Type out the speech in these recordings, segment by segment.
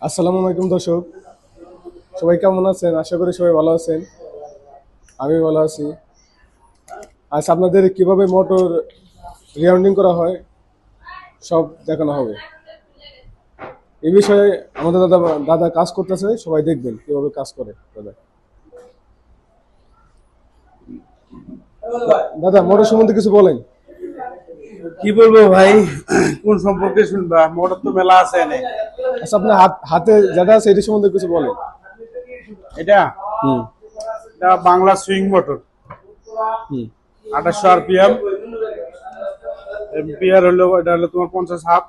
আসসালামু আলাইকুম দর্শক, সবাই কেমন আছেন? আশা করি সবাই ভালো আছেন। আমি ভালো আছি। আজ আপনাদের কিভাবে মোটর রিরাউন্ডিং করা হয় সব দেখানো হবে। এই বিষয়ে আমাদের দাদা দাদা কাজ করতেছে, সবাই দেখবেন কিভাবে কাজ করে দাদা। দাদা মোটর সম্বন্ধে কিছু বলেন। কি বলবো ভাই? কোন সম্পর্কে শুনবা? মোটর তো মেলা আছে এনে। আচ্ছা, আপনার হাতে যেটা আছে এটি সম্বন্ধে কিছু বলেন। এটা হুম। এটা বাংলা সুইং মোটর, হুম। 2800 আরপিএম। এম্পিয়ার হলো, এটা হলো তোমার 50 হাফ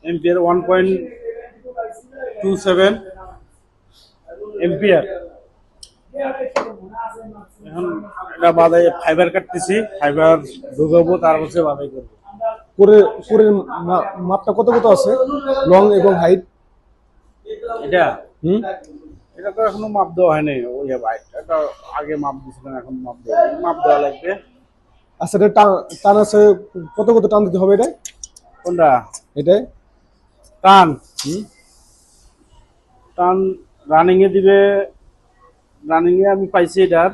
এম্পিয়ার, 1.27 এম্পিয়ার। এখন এটা বাদাই ফাইবার কাটতেছি, ফাইবার ঢুকাবো, তারপর সে বাদাই করবো। করে করে মাপটা কত কত আছে, লং এবং হাইট? এটা হুম। এটা তো এখনো মাপ দেওয়া হয়নি। ওই ভাই, এটা আগে মাপ দিয়েছিলেন, এখন মাপ দেওয়া লাগবে। আচ্ছা, এটা টান আছে, কত কত টান দিতে হবে এটা? কোনটা? এটাই। টান হুম। টান রানিং এ দিবে। রানিং এ আমি পাইছি এটার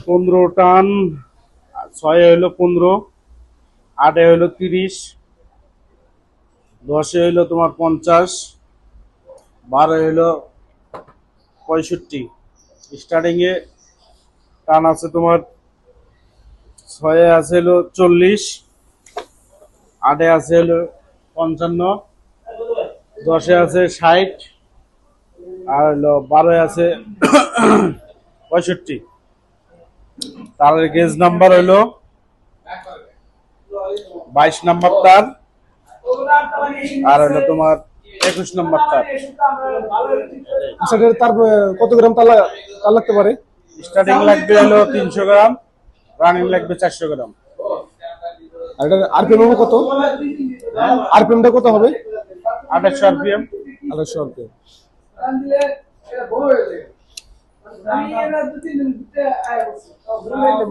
15 টান। 6 হইলো 15, 8 হইলো 30, 10 হইলো তোমার 50, 12 হইলো 65। স্টার্টিং এ টান আছে তোমার 6 আছে হলো 40, 8 আছে হলো 55, 10 আছে 60, আর হলো 12 আছে 65। তার গেজ নাম্বার হইলো 22 নাম্বার তার, আর হলো তোমার 21 নাম্বার তার। আচ্ছা, এটা তার কত গ্রাম তার লাগতে পারে? স্টার্টিং লাগবে হলো 300 গ্রাম, রানিং লাগবে 400 গ্রাম। আর এটা আরপিএম কত? আরপিএমটা কত হবে? 2800 আরপিএম। 2800 আরপিএম।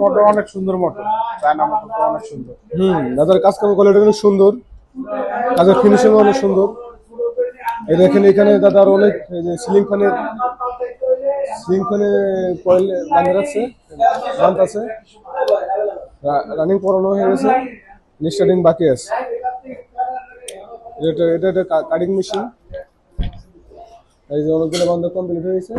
মোটর অনেক সুন্দর মোটর, চায়না মোটর অনেক সুন্দর। দাদার কাজ কাম কোয়ালিটি অনেক সুন্দর, কাজের ফিনিশিং অনেক সুন্দর। এই দেখেন এখানে দাদার অনেক সিলিং ফ্যানে কয়েল বাঁধা আছে, বাঁধ আছে, রানিং করানো হয়ে গেছে, স্টার্টিং বাকি আছে। এটা এটা একটা কাটিং মেশিন। এই যে অনেকগুলো বান্ধব কমপ্লিট হয়ে গেছে।